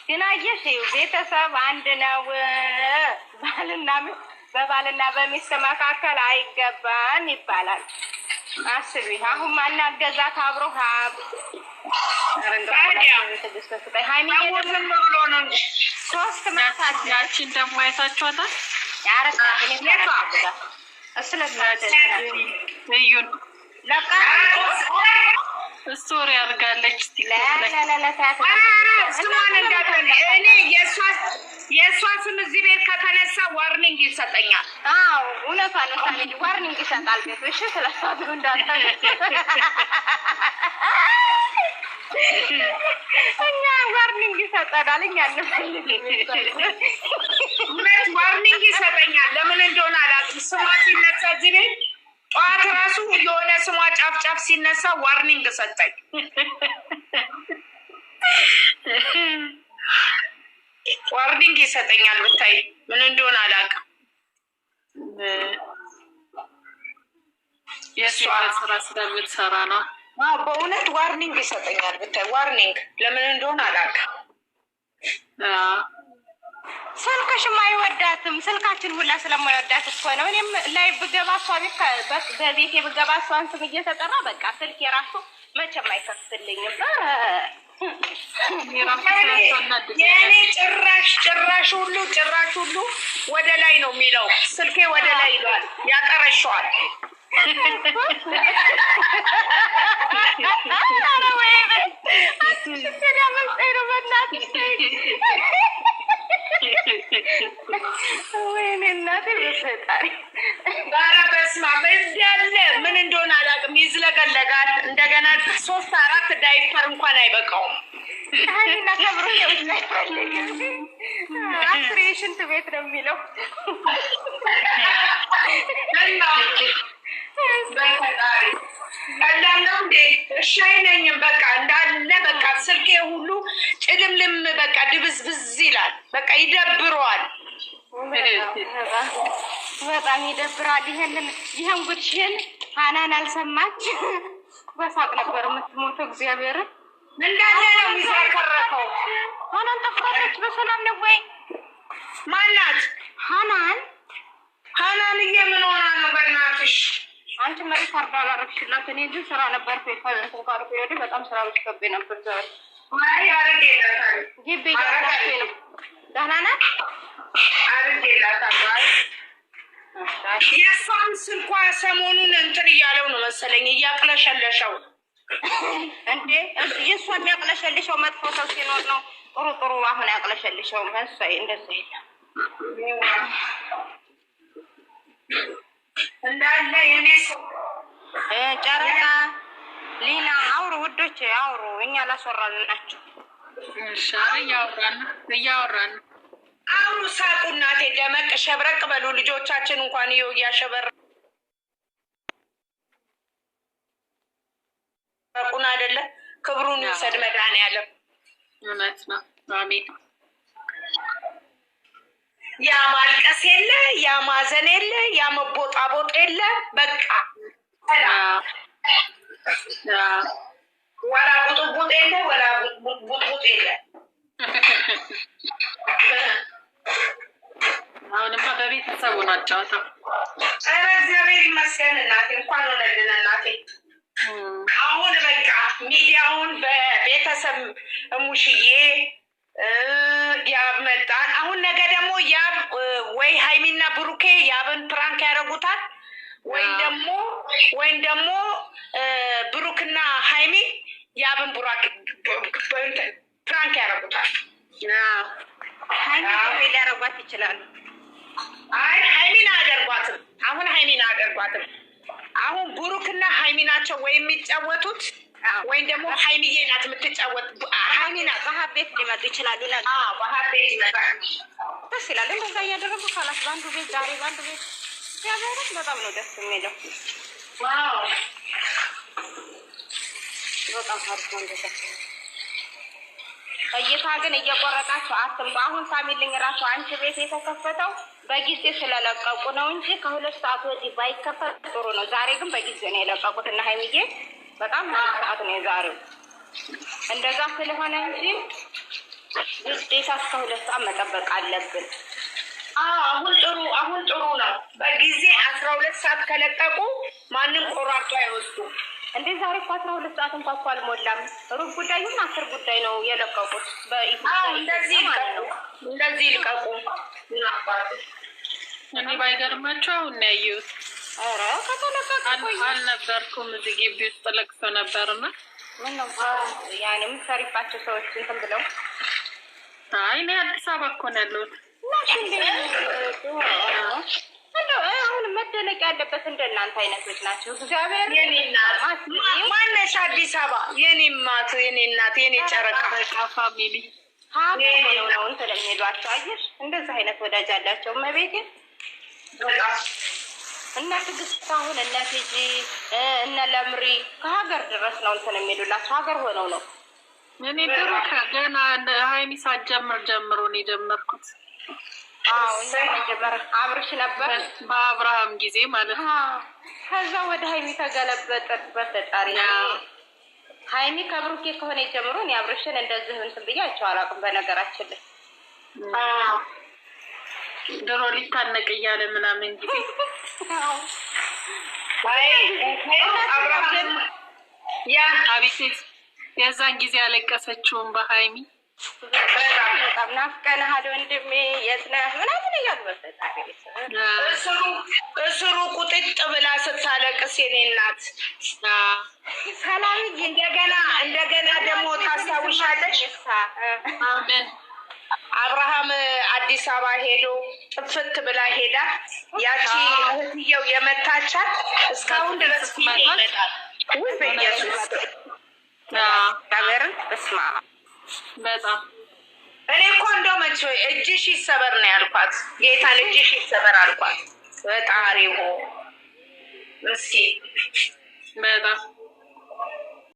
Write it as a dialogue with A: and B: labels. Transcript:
A: ግን አየሽ ቤተሰብ አንድ ነው። በባልና በሚስት መካከል አይገባም ይባላል። አስቢ አሁን ማናገዛት አብሮ ሶስት መሳት
B: ያችን ደግሞ አይታችኋታል። እዩን ስቶሪ አድርጋለች።
C: ስሟን እንዳትሆን እኔ የእሷ ስም እዚህ ቤት ከተነሳ ዋርኒንግ ይሰጠኛል።
A: አዎ እውነቷ ነው። ዋርኒንግ ይሰጣል ቤቱ። እሺ ስለሳድሩ እንዳታ እኛ ዋርኒንግ ይሰጣል። እኛ እንፈልግ
C: ዋርኒንግ ይሰጠኛል። ለምን እንደሆነ አላውቅም። ስሟ ሲነሳ እዚህ ቤት ጠዋት ራሱ የሆነ ስሟ ጫፍ ጫፍ ሲነሳ ዋርኒንግ ሰጠኝ። ዋርኒንግ ይሰጠኛል። ብታይ ምን እንደሆነ አላውቅም።
B: የእሷ ስራ ስለምትሰራ ነው።
C: በእውነት ዋርኒንግ ይሰጠኛል። ብታይ ዋርኒንግ ለምን እንደሆነ አላውቅም።
A: ስልክሽም አይወዳትም። ስልካችን ሁላ ስለማይወዳት እኮ ነው። እኔም ላይ ብገባ እሷ ቤት በቤቴ ብገባ እሷን ስም እየተጠራ በቃ ስልክ የራሱ መቼም አይከፍትልኝም።
C: የእኔ ጭራሽ ሁሉ ወደ ላይ ነው የሚለው። ስልኬ ወደ ላይ ይሏል፣ ያጠረሸዋል።
A: ወይኔ እናቴ በፈጣሪ
C: ኧረ በስመ አብ እንዳለ ምን እንደሆነ አላውቅም። ይዝለገለጋል። እንደገና 3-4 ዳይፐር እንኳን አይበቃውም።
A: ሀይና ከብሩ አስሬ ሽንት ቤት ነው የሚለው።
C: በፈጣሪ ቀላለው እንዴ? እሺ አይነኝም። በቃ እንዳለ በቃ ስልኬ ሁሉ ጭልምልም በቃ ድብዝብዝ ይላል። በቃ ይደብረዋል።
A: በጣም ይደብራል። ይህን ጉድሽን ሀናን አልሰማች በሳቅ ነበር የምትሞተው። እግዚአብሔርን
C: እንዳለ ነው የሚዘከረከው።
A: ሀናን ጠፍታለች። በሰላም ነው ወይ?
C: ማናት ሀናንዬ? ምን ሆና ነው? በእናትሽ
A: አንቺ መሬት አርባ አላረግሽላት። እኔ ግን ስራ ነበር ፌ በጣም ስራ በዝቶብኝ ነበር ዛሬ።
C: አርጌላታል።
A: ግቢ እያረጋች ነው። ደህና ናት?
C: አርጌላታል። የእሷም ስልኳ ሰሞኑን እንትን እያለው ነው መሰለኝ፣ እያቅለሸለሸው
A: እንዴ። የእሷ የሚያቅለሸልሸው መጥፎ ሰው ሲኖር ነው። ጥሩ አሁን ያቅለሸልሸው መሳይ እንደዛ የለም
C: እንዳለ የኔ ሰው
A: ጨረቃ ሊና አውሩ ውዶች አውሩ። እኛ ላስወራሉ ናቸው።
B: እያወራን
C: አውሩ። ሳቁ እናቴ። ደመቅ ሸብረቅ በሉ። ልጆቻችን እንኳን ይኸው እያሸበረቁን አይደለ? ክብሩን ይውሰድ መድኃኒዓለም።
B: እውነት ነው። አሜን።
C: ያ ማልቀስ የለ፣ ያ ማዘን የለ፣ ያ መቦጣቦጥ የለ። በቃ ወላ ቡጥቡጥ የለ፣ ወላ ቡጥቡጥ የለ።
B: አሁንማ በቤተሰቡ ናቸው።
C: ኧረ እግዚአብሔር ይመስገን እናቴ። እንኳን ሆነልን እናቴ። አሁን በቃ ሚዲያውን በቤተሰብ እሙሽዬ ያብ መጣን። አሁን ነገ ደግሞ ያብ ወይ ሀይሚና ብሩኬ ያብን ፕራንክ ያደርጉታል፣ ወይም ደግሞ ብሩክና ሀይሚ ያብን ፕራንክ ያደርጉታል።
A: ሀይሚ ሊያደርጓት ይችላሉ።
C: አይ ሀይሚን አያደርጓትም። ሀይሚን አያደርጓትም። አሁን ብሩክና ሀይሚ ናቸው ወይ የሚጫወቱት፣ ወይም ደግሞ ሀይሚዬ ናት የምትጫወት። ሀይሚ ናት።
A: ባህር ቤት ሊመጡ ይችላሉ።
C: ባህር ቤት ይመጣል።
A: ደስ ይላል። እንደዛ እያደረጉ ካላት በአንዱ ቤት ዛሬ በአንዱ ቤት ያበረት በጣም ነው ደስ የሚለው። በጣም ሀርቶ እንደዛ እይታ ግን እየቆረጣቸው አትምጡ። አሁን ሳሚልኝ ራሱ አንቺ ቤት የተከፈተው በጊዜ ስለለቀቁ ነው እንጂ ከ2 ሰዓት ወዲህ ባይከፈት ጥሩ ነው። ዛሬ ግን በጊዜ ነው የለቀቁት እና ሀይሚዬ በጣም ሰዓት ነው የዛሬው። እንደዛ ስለሆነ እንጂ ግዴታ እስከ 2 ሰዓት መጠበቅ አለብን።
C: አሁን ጥሩ ነው። በጊዜ 12 ሰዓት ከለቀቁ ማንም ቆራርጦ አይወስዱም።
A: እንዴ ዛሬ እኮ 12 ሰዓት እንኳን እኮ አልሞላም። ሩብ ጉዳዩን 10 ጉዳይ ነው የለቀቁት።
C: እንደዚህ ይልቀቁ።
B: እኔ ባይገርማቸው አሁን ነው ያየሁት።
A: ኧረ ከተለቀቀ
B: አልነበርኩም እዚህ ግቢ ውስጥ ለቅሶ ነበርና
A: ምነው ያኔ የምትሰሪባቸው ሰዎች እንትን ብለው
B: አይ እኔ አዲስ አበባ እኮ ነው ያለሁት።
A: አሁን መደነቅ ያለበት እንደናንተ አይነቶች ናቸው። እግዚአብሔር
C: ማነሽ አዲስ አበባ የኔ ማት የኔ እናት የኔ ጨረቃ
B: ፋሚሊ
A: ሀገር ነው እንትን የሚሏቸው አየሽ፣ እንደዚህ አይነት ወዳጅ አላቸው። እመቤቴ እነ ትዕግስት አሁን እነ ቲጂ እነ ለምሪ ከሀገር ድረስ ነው እንትን የሚሉላቸው። ሀገር ሆነው ነው።
B: እኔ ድሮ ገና ሀይሚ ሳትጀምር ጀምሮ ነው የጀመርኩት።
A: መጀመር አብርሽ ነበር
B: በአብርሃም ጊዜ ማለት ነው።
A: ከዛ ወደ ሀይሚ ተገለበጠ። በፈጣሪ ሀይሚ ከብሩኬ ከሆነ ጀምሮ እኔ አብርሽን እንደዚህ እንትን ብያቸው አላውቅም። በነገራችን ላይ
B: ድሮ ሊታነቅ እያለ ምናምን ጊዜ
C: አብርሃም
B: አቤት የዛን ጊዜ ያለቀሰችውን በሀይሚ
A: በጣም ናፍቀንሃል ወንድሜ የት ነህ ምናምን እያሉ በፈጣሪ
C: እስሩ ቁጥጥ ብላ ስታለቅስ የኔ እናት
A: ሰላም
C: እንደገና ደግሞ ታስታውሻለሽ?
B: አሜን
C: አብርሃም አዲስ አበባ ሄዶ ጥፍት ብላ ሄዳ ያቺ እህትየው የመታቻት እስካሁን ድረስ ይመጣል። በኢየሱስ
A: ካሜራን በስማ
B: በጣም
C: እኔ እኮ እንደው መቼ እጅሽ ይሰበር ነው ያልኳት። ጌታን እጅሽ ይሰበር አልኳት። ፈጣሪ ሆይ እስኪ
B: በጣም